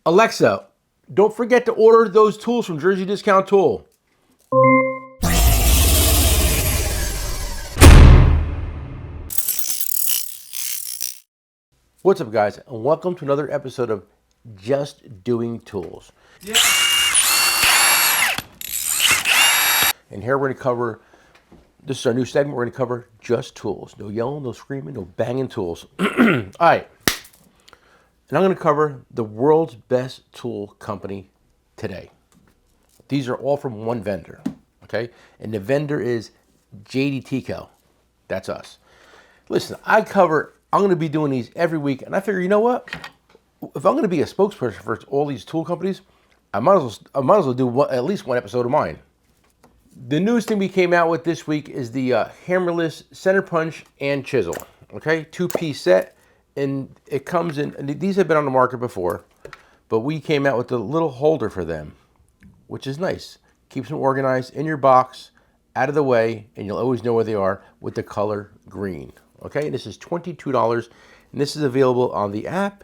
Alexa, don't forget to order those tools from Jersey Discount Tool. What's up, guys, and welcome to another episode of Just Doing Tools. Yeah. And here we're going to cover, this is our new segment, we're going to cover just tools. No yelling, no screaming, no banging tools. All right. And I'm going to cover the world's best tool company today. These are all from one vendor, okay? And the vendor is Jdtco. That's us. Listen, I'm going to be doing these every week, and I figure, you know what? If I'm going to be a spokesperson for all these tool companies, I might as well do at least one episode of mine. The newest thing we came out with this week is the hammerless center punch and chisel, okay? Two-piece set, and it comes in, and these have been on the market before, but we came out with a little holder for them, which is nice. Keeps them organized in your box, out of the way, and you'll always know where they are with the color green. Okay, and this is $22, and this is available on the app,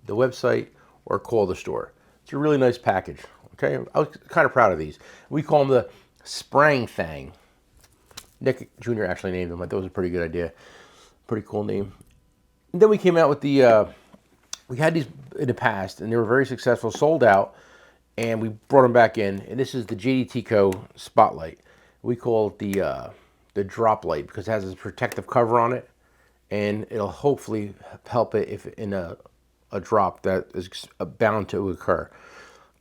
the website, or call the store. It's a really nice package. Okay, I was kind of proud of these. We call them the Sprang Thang. Nick Jr. actually named them. I thought it was a pretty good idea. Pretty cool name. And then we came out with the, we had these in the past, and they were very successful, sold out, and we brought them back in, and this is the Jdtco Spotlight. We call it the drop light because it has a protective cover on it, and it'll hopefully help it if in a drop that is bound to occur.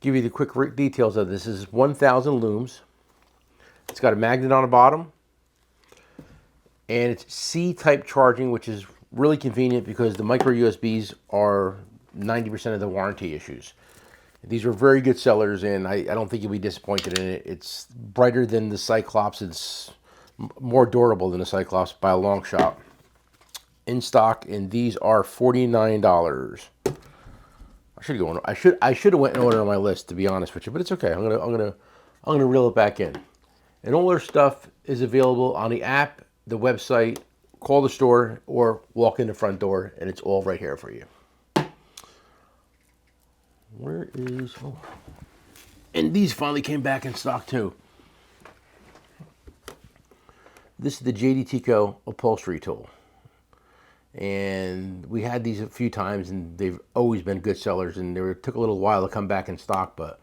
Give you the quick details of this. This is 1,000 looms. It's got a magnet on the bottom, and it's C-type charging, which is really convenient because the micro USBs are 90% of the warranty issues. These are very good sellers, and I don't think you'll be disappointed in it. It's brighter than the Cyclops. It's more durable than the Cyclops by a long shot. In stock, and these are $49. I should have went in order on my list, to be honest with you, but it's okay. I'm gonna reel it back in. And all their stuff is available on the app, the website, call the store, or walk in the front door, and it's all right here for you. Where is, oh. And these finally came back in stock too. This is the Jdtco upholstery tool. And we had these a few times, and they've always been good sellers, and took a little while to come back in stock, but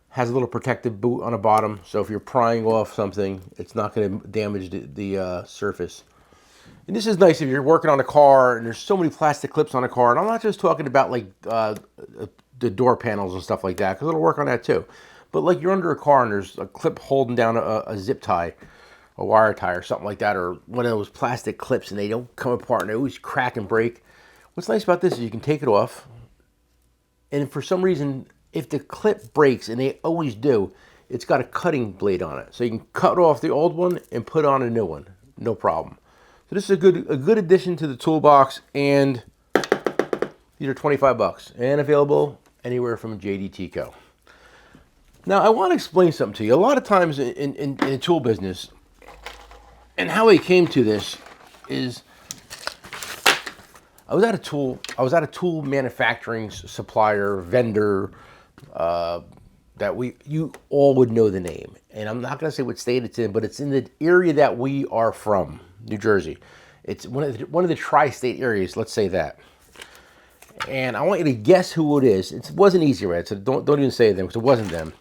has a little protective boot on the bottom, so if you're prying off something, it's not going to damage the surface. And this is nice if you're working on a car, and there's so many plastic clips on a car, and I'm not just talking about like the door panels and stuff like that, because it'll work on that too. But like you're under a car, and there's a clip holding down a zip tie, a wire tie or something like that, or one of those plastic clips, and they don't come apart, and they always crack and break. What's nice about this is you can take it off, and for some reason, if the clip breaks, and they always do, it's got a cutting blade on it. So you can cut off the old one and put on a new one, no problem. So this is a good addition to the toolbox, and these are $25 and available anywhere from Jdtco. Now I want to explain something to you. A lot of times in the tool business, and how I came to this is I was at a tool manufacturing supplier, vendor, that you all would know the name. And I'm not going to say what state it's in, but it's in the area that we are from, New Jersey. It's one of the tri-state areas, let's say that. And I want you to guess who it is. It wasn't Easy Red, so don't even say them, because it wasn't them.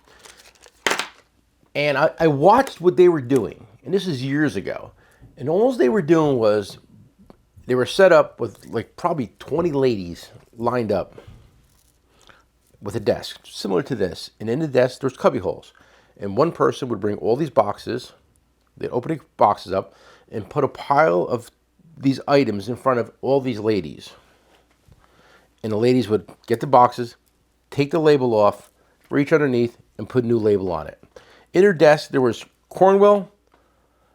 And I watched what they were doing, and this is years ago. And all they were doing was they were set up with like probably 20 ladies lined up with a desk similar to this. And in the desk, there's cubby holes. And one person would bring all these boxes, they'd open the boxes up and put a pile of these items in front of all these ladies. And the ladies would get the boxes, take the label off, reach underneath, and put a new label on it. In her desk, there was Cornwell,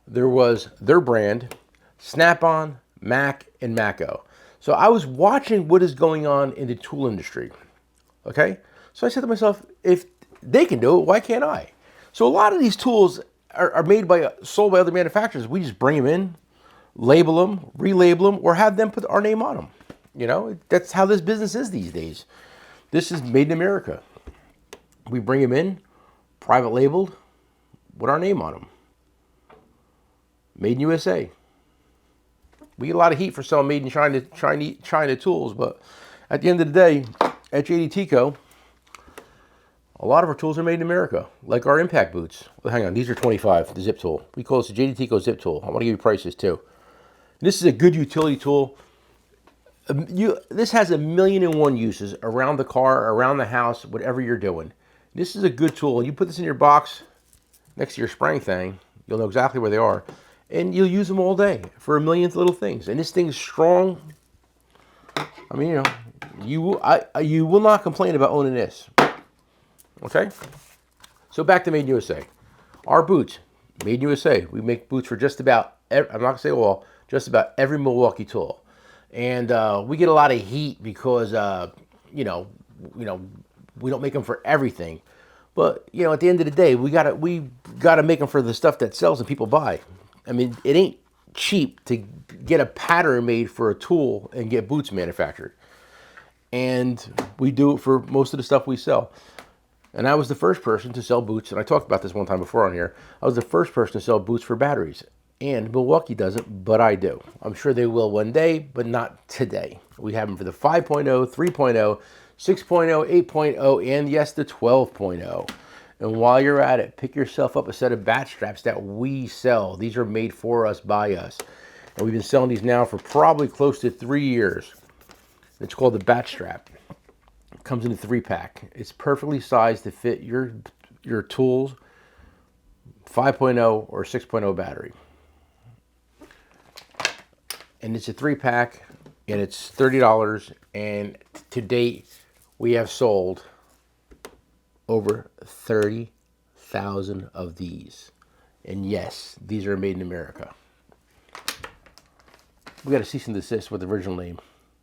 there was their brand, Snap-on, Mac, and Matco. So I was watching what is going on in the tool industry. Okay? So I said to myself, if they can do it, why can't I? So a lot of these tools are sold by other manufacturers. We just bring them in, label them, relabel them, or have them put our name on them. You know, that's how this business is these days. This is made in America. We bring them in, private labeled, with our name on them. Made in USA. We get a lot of heat for selling made in China tools, but at the end of the day, at Jdtco, a lot of our tools are made in America, like our impact boots. Well, hang on, these are 25, the zip tool. We call this the Jdtco zip tool. I want to give you prices too. This is a good utility tool. This has 1,000,001 uses around the car, around the house, whatever you're doing. This is a good tool. You put this in your box next to your spraying thing, you'll know exactly where they are, and you'll use them all day for a millionth little things. And this thing's strong. I mean, you know, you will not complain about owning this. Okay? So back to Made in USA. Our boots, Made in USA. We make boots for just about, I'm not going to say all, just about every Milwaukee tool. And we get a lot of heat because, you know, we don't make them for everything. But, you know, at the end of the day, we gotta make them for the stuff that sells and people buy. I mean, it ain't cheap to get a pattern made for a tool and get boots manufactured. And we do it for most of the stuff we sell. And I was the first person to sell boots, and I talked about this one time before on here. I was the first person to sell boots for batteries. And Milwaukee doesn't, but I do. I'm sure they will one day, but not today. We have them for the 5.0, 3.0, 6.0, 8.0, and yes, the 12.0. And while you're at it, pick yourself up a set of bat straps that we sell. These are made for us, by us. And we've been selling these now for probably close to 3 years. It's called the bat strap. It comes in a 3-pack. It's perfectly sized to fit your tools, 5.0 or 6.0 battery. And it's a 3-pack, and it's $30. And to date, we have sold over 30,000 of these. And yes, these are made in America. We got a cease and desist with the original name,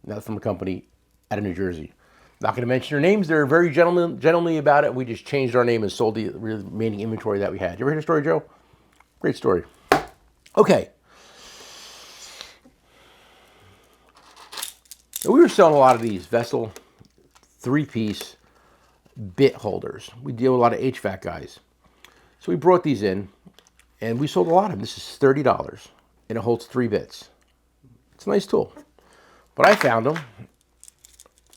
not from a company out of New Jersey. Not going to mention their names. They're very gentlemanly about it. We just changed our name and sold the remaining inventory that we had. You ever hear the story, Joe? Great story. Okay. Now, we were selling a lot of these Vessel 3-piece bit holders. We deal with a lot of HVAC guys. So we brought these in, and we sold a lot of them. This is $30, and it holds 3 bits. It's a nice tool. But I found them,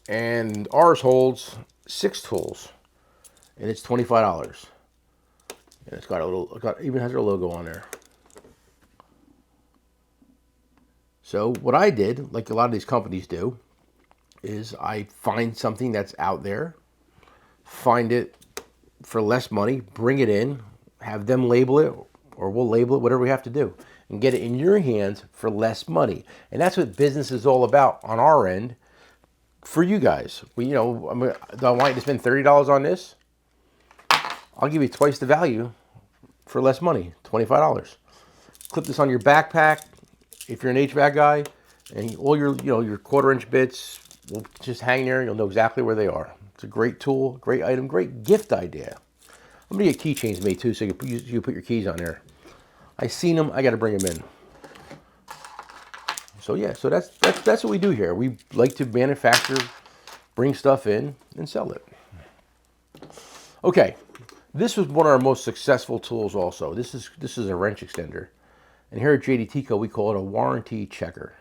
and ours holds 6 tools, and it's $25. And it's got a little, even has our logo on there. So what I did, like a lot of these companies do, is I find something that's out there, find it for less money, bring it in, have them label it, or we'll label it, whatever we have to do, and get it in your hands for less money. And that's what business is all about on our end for you guys. Do I want you to spend $30 on this? I'll give you twice the value for less money, $25. Clip this on your backpack. If you're an HVAC guy, and all your your 1/4-inch bits will just hang there, you'll know exactly where they are. It's a great tool, great item, great gift idea. I'm gonna get keychains made too, so you can put your keys on there. I seen them, I got to bring them in. So yeah, so that's what we do here. We like to manufacture, bring stuff in, and sell it. Okay, this was one of our most successful tools. Also, this is a wrench extender. And here at Jdtco, we call it a warranty checker.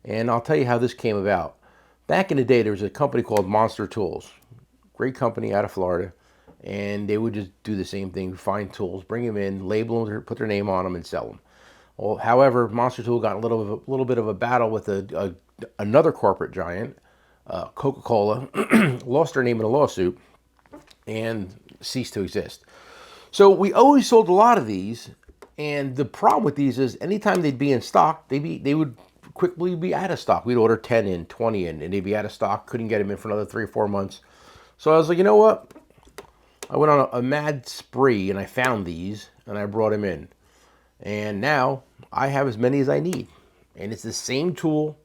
And I'll tell you how this came about. Back in the day, there was a company called Monster Tools. Great company out of Florida. And they would just do the same thing, find tools, bring them in, label them, put their name on them, and sell them. Well, however, Monster Tool got a little bit of a battle with another corporate giant, Coca-Cola, lost their name in a lawsuit, and ceased to exist. So we always sold a lot of these. And the problem with these is anytime they'd be in stock, they would quickly be out of stock. We'd order 10 in, 20 in, and they'd be out of stock. Couldn't get them in for another 3 or 4 months. So I was like, you know what? I went on a mad spree, and I found these, and I brought them in. And now I have as many as I need. And it's the same tool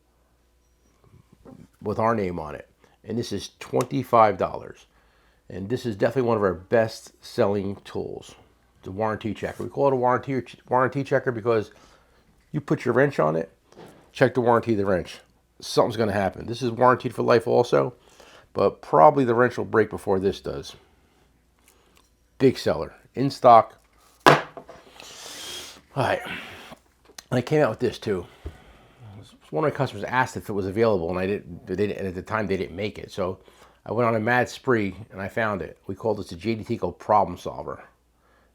with our name on it. And this is $25. And this is definitely one of our best-selling tools. The warranty checker. We call it a warranty checker because you put your wrench on it, check the warranty of the wrench. Something's going to happen. This is warranted for life also. but probably the wrench will break before this does. Big seller, in stock. All right, and I came out with this too. One of my customers asked if it was available, and and at the time they didn't make it. So I went on a mad spree and I found it. We call this a Jdtco problem solver.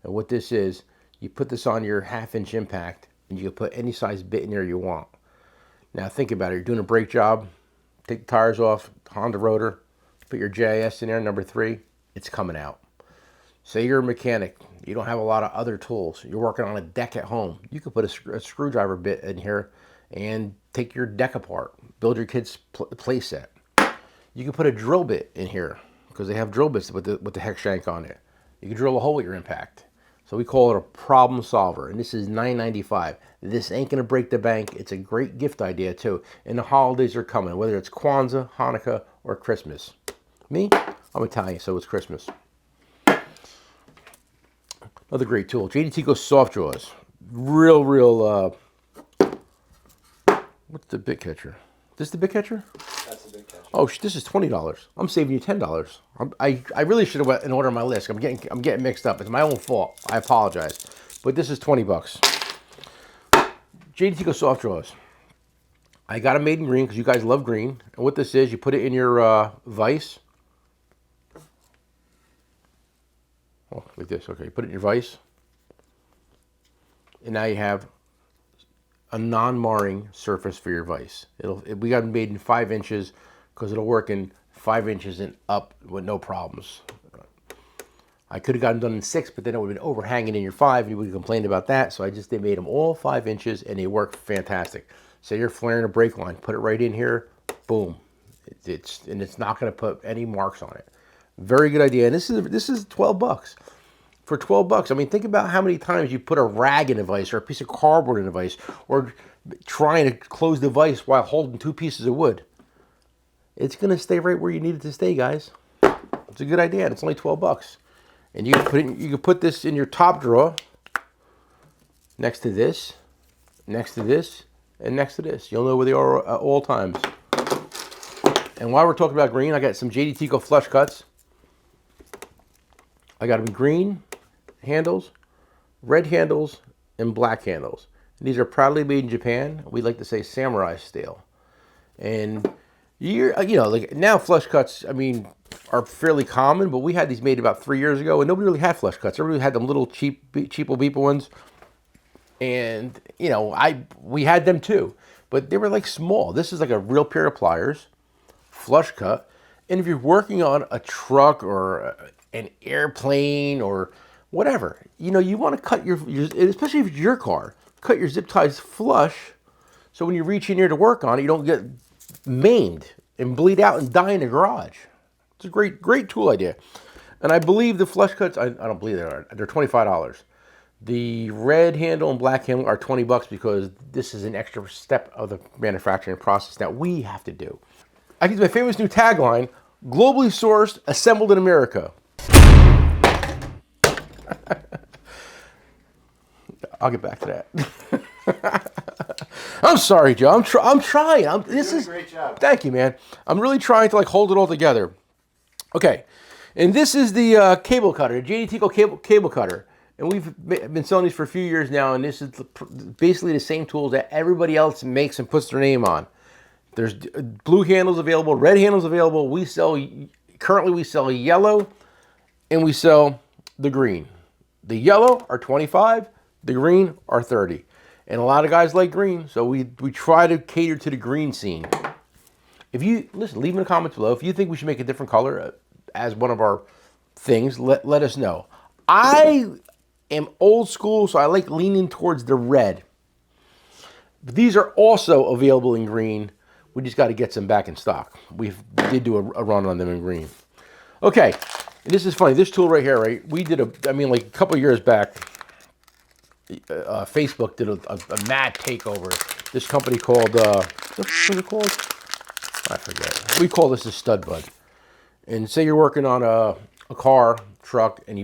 And what this is, you put this on your 1/2-inch impact, and you can put any size bit in there you want. Now think about it. You're doing a brake job, take the tires off, Honda rotor, put your JIS in there, number 3, it's coming out. Say you're a mechanic, you don't have a lot of other tools, you're working on a deck at home, you could put a screwdriver bit in here and take your deck apart, build your kid's play set. You can put a drill bit in here, because they have drill bits with the hex shank on it. You can drill a hole with your impact. So we call it a problem solver, and this is $9.95. This ain't gonna break the bank. It's a great gift idea too. And the holidays are coming, whether it's Kwanzaa, Hanukkah, or Christmas. Me, I'm Italian, so it's Christmas. Another great tool, Jdtco soft draws. Real, what's the bit catcher? This the bit catcher? That's the bit catcher. Oh, this is $20. I'm saving you $10. I really should have went in order on my list. I'm getting mixed up. It's my own fault. I apologize. But this is 20 bucks. Jdtco soft draws. I got it made in green because you guys love green. And what this is, you put it in your vise. Oh, like this. Okay, you put it in your vise. And now you have a non-marring surface for your vise. We got it made in 5 inches because it'll work in 5 inches and up with no problems. I could have gotten done in 6, but then it would have been overhanging in your 5, and you would have complained about that. So they made them all 5 inches, and they work fantastic. Say you're flaring a brake line, put it right in here, boom. It's not going to put any marks on it. Very good idea. And this is 12 bucks. For 12 bucks, I mean, think about how many times you put a rag in a vise or a piece of cardboard in a vise, or trying to close the vise while holding 2 pieces of wood. It's going to stay right where you need it to stay, guys. It's a good idea, and it's only 12 bucks. And you can put this in your top drawer next to this, next to this, and next to this. You'll know where they are at all times. And while we're talking about green, I got some Jdtco flush cuts. I got them green handles, red handles, and black handles. And these are proudly made in Japan. We like to say samurai style. And like now flush cuts, I mean, are fairly common, but we had these made about 3 years ago, and nobody really had flush cuts. Everybody had them little cheapo beepo ones. And, we had them too, but they were like small. This is like a real pair of pliers, flush cut. And if you're working on a truck or an airplane or whatever, you want to cut your especially if it's your car, cut your zip ties flush, so when you reach in here to work on it, you don't get maimed and bleed out and die in the garage. It's a great tool idea. And I believe the flush cuts, I don't believe they're $25. The red handle and black handle are 20 bucks because this is an extra step of the manufacturing process that we have to do. I use my famous new tagline, globally sourced, assembled in America. I'll get back to that. I'm sorry, Joe. I'm trying. You're doing a great job. Thank you, man. I'm really trying to hold it all together. Okay, and this is the cable cutter, the Jdtco cable cutter, and we've been selling these for a few years now. And this is basically the same tools that everybody else makes and puts their name on. There's blue handles available, red handles available. Currently we sell yellow, and we sell the green. The yellow are 25, the green are 30. And a lot of guys like green, so we try to cater to the green scene. If you, listen, leave in the comments below. If you think we should make a different color as one of our things, let us know. I am old school, so I like leaning towards the red. But these are also available in green. We just got to get some back in stock. We did do a run on them in green. Okay, and this is funny. This tool right here, right? We did like a couple years back, Facebook did a mad takeover. This company called, what was it called? I forget. We call this a stud bud. And say you're working on a car, truck, and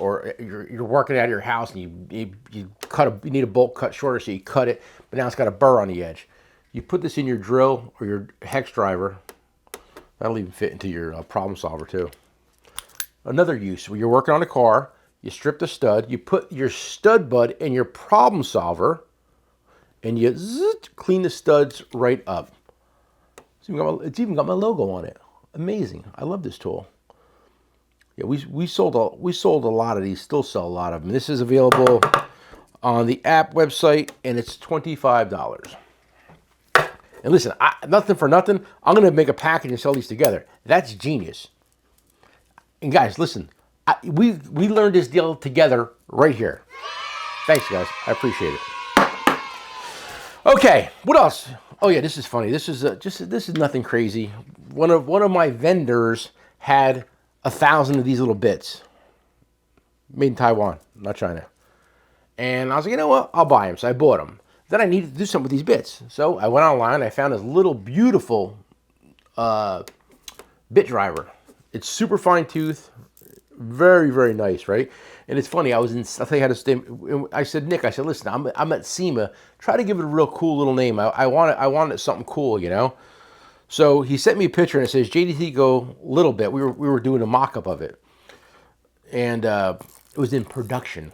you're working out of your house, and you need a bolt cut shorter, so you cut it, but now it's got a burr on the edge. You put this in your drill or your hex driver, That'll even fit into your problem solver too. Another use, when you're working on a car, you strip the stud, you put your stud bud in your problem solver, and you clean the studs right up. It's even got my logo on it. Amazing. I love this tool. Yeah, we sold a lot of these, still sell a lot of them. This is available on the app website, and it's $25. And listen, nothing for nothing, I'm going to make a package and sell these together. That's genius. And guys, listen, we learned this deal together right here. Thanks, guys. I appreciate it. Okay, what else? Oh yeah, this is funny. This is nothing crazy. One of my vendors had 1,000 of these little bits, made in Taiwan, not China. And I was like, you know what? I'll buy them. So I bought them. Then I needed to do something with these bits. So I went online. I found this little beautiful bit driver. It's super fine tooth, very, very nice, right? And it's funny. I tell you how to stay. I said, Nick, I said, listen, I'm at SEMA. Try to give it a real cool little name. I wanted something cool, you know. So he sent me a picture and it says Jdtco little bit. We were doing a mock-up of it, and it was in production.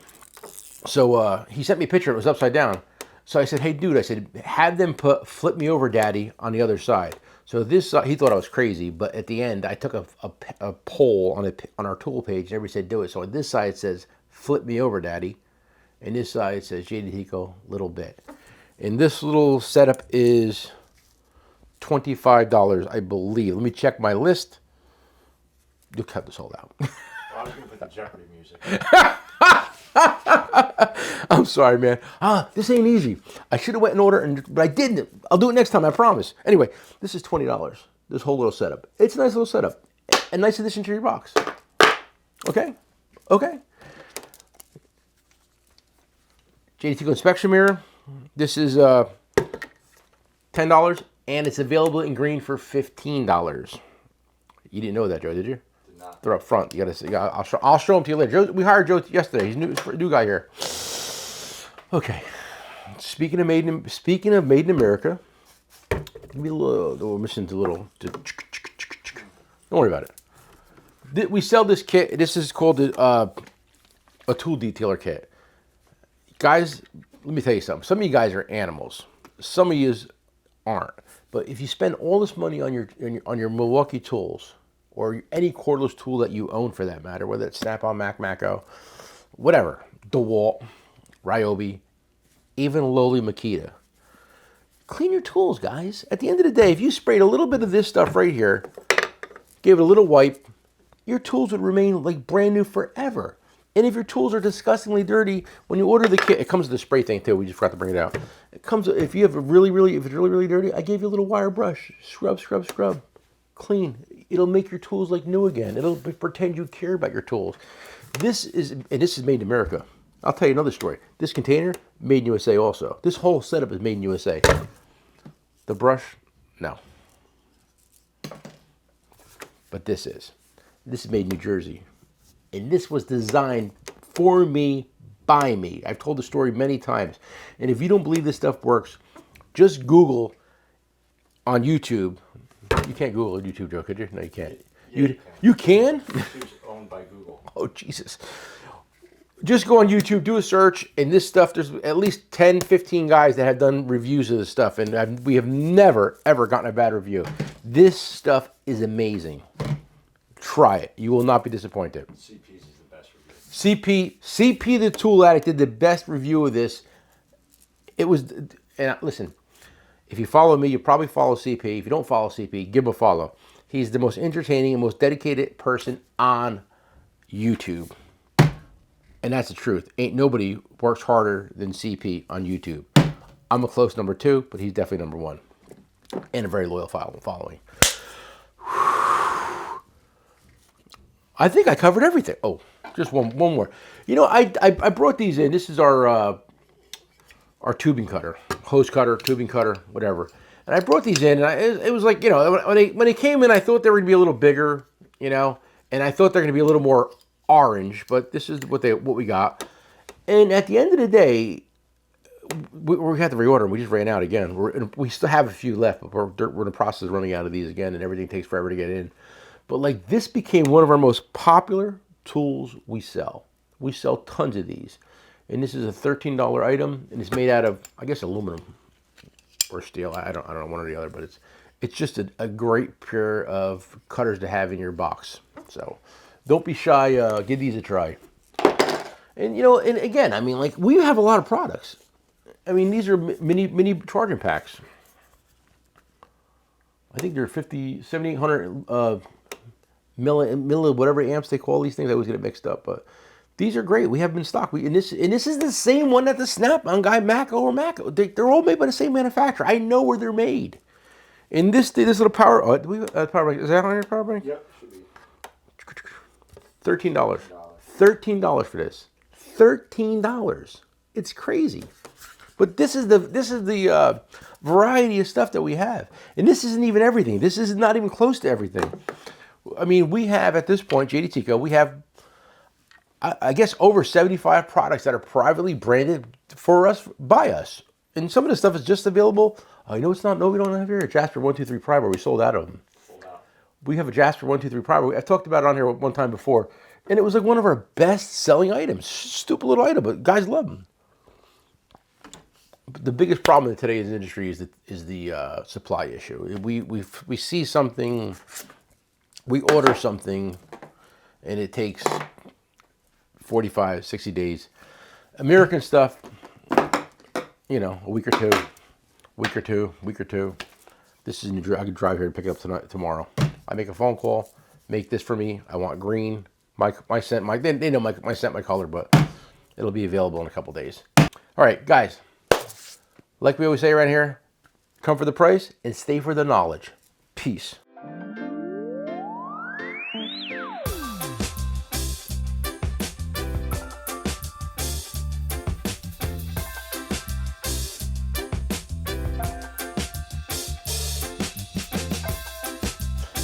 So he sent me a picture. It was upside down. So I said, hey, dude, I said, have them put "Flip Me Over, Daddy" on the other side. So this, he thought I was crazy, but at the end, I took a poll on our tool page, and everybody said do it. So on this side it says "Flip Me Over, Daddy," and this side says Jdtco little bit. And this little setup is $25, I believe. Let me check my list. You'll cut this all out. Well, I was going to put the Jeopardy music. I'm sorry, man. This ain't easy. I should have went in order, but I didn't. I'll do it next time, I promise. Anyway, this is $20, this whole little setup. It's a nice little setup. A nice addition to your box. Okay? Okay. Jdtco inspection mirror. This is $10, and it's available in green for $15. You didn't know that, Joe, did you? Did not. They're up front. You gotta see. I'll show them to you later. Joe, we hired Joe yesterday. He's a new guy here. Okay. Speaking of made in America, give me a little. We're missing a little. Don't worry about it. We sell this kit. This is called a tool detailer kit. Guys, let me tell you something. Some of you guys are animals. Some of you aren't. But if you spend all this money on your Milwaukee tools, or any cordless tool that you own for that matter, whether it's Snap-on, Matco, whatever, DeWalt, Ryobi, even lowly Makita, clean your tools, guys. At the end of the day, if you sprayed a little bit of this stuff right here, gave it a little wipe, your tools would remain like brand new forever. And if your tools are disgustingly dirty, when you order the kit, it comes with the spray thing too. We just forgot to bring it out. It comes, if you have if it's really dirty, I gave you a little wire brush. Scrub, scrub, scrub. Clean. It'll make your tools like new again. It'll pretend you care about your tools. This is made in America. I'll tell you another story. This container, made in USA also. This whole setup is made in USA. The brush, no. But this is made in New Jersey. And this was designed for me, by me. I've told the story many times. And if you don't believe this stuff works, just Google on YouTube. You can't Google YouTube, Joe, could you? No, you can't. Yeah, you can? YouTube's owned by Google. Oh, Jesus. Just go on YouTube, do a search, and this stuff, there's at least 10, 15 guys that have done reviews of this stuff, and we have never, ever gotten a bad review. This stuff is amazing. Try it. You will not be disappointed. CP's is the best review. CP the Tool Addict did the best review of this. It was, and listen, if you follow me, you probably follow CP. If you don't follow CP, give him a follow. He's the most entertaining and most dedicated person on YouTube. And that's the truth. Ain't nobody works harder than CP on YouTube. I'm a close number 2, but he's definitely number 1. And a very loyal following. I think I covered everything. Oh, just one more. You know, I brought these in. This is our tubing cutter, hose cutter, tubing cutter, whatever. And I brought these in, and it was like, you know, when they came in, I thought they were gonna be a little bigger, you know, and I thought they're gonna be a little more orange. But this is what we got. And at the end of the day, we had to reorder them. We just ran out again. We still have a few left, but we're in the process of running out of these again, and everything takes forever to get in. But like this became one of our most popular tools we sell. We sell tons of these. And this is a $13 item, and it's made out of, I guess, aluminum or steel. I don't know, one or the other, but it's just a great pair of cutters to have in your box. So don't be shy. Give these a try. And and again, I mean, like we have a lot of products. I mean, these are mini charging packs. I think they're 7,800 milli whatever amps they call these things. I always get it mixed up, but these are great. We have them in stock. And this is the same one that the Snap-on guy, Matco or Matco. They're all made by the same manufacturer. I know where they're made. And this little power. Oh, do we power bank? Is that on your power bank? Yep, should be. $13. $13 for this. $13. It's crazy. But this is the variety of stuff that we have, and this isn't even everything. This is not even close to everything. I mean, we have at this point, Jdtco, we have, I guess, over 75 products that are privately branded for us by us, and some of the stuff is just available. It's not. No, we don't have here a Jasper 123 Primer. We sold out of them. We have a Jasper 123 Primer. I've talked about it on here one time before, and it was like one of our best-selling items. Stupid little item, but guys love them. The biggest problem in today's industry is the supply issue. We see something, we order something, and it takes 45, 60 days. American stuff, a week or two. This is I could drive here and pick it up tomorrow. I make a phone call, make this for me. I want green. My scent, they know my scent, my color, but it'll be available in a couple days. All right, guys. Like we always say around here, come for the price and stay for the knowledge. Peace.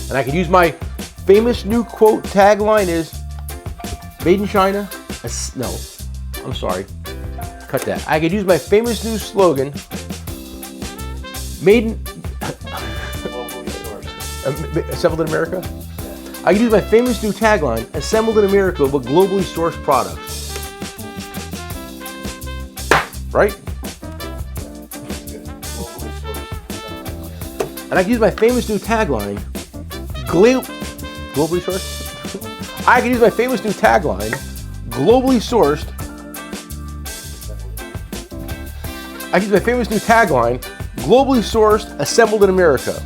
And I could use my famous new quote tagline is, made in China. No, I'm sorry. Cut that. I could use my famous new slogan, made in, assembled in America? I could use my famous new tagline, assembled in America, but globally sourced products. Right? And I could use my famous new tagline, globally sourced? I could use my famous new tagline, globally sourced. I use my famous new tagline, globally sourced, assembled in America.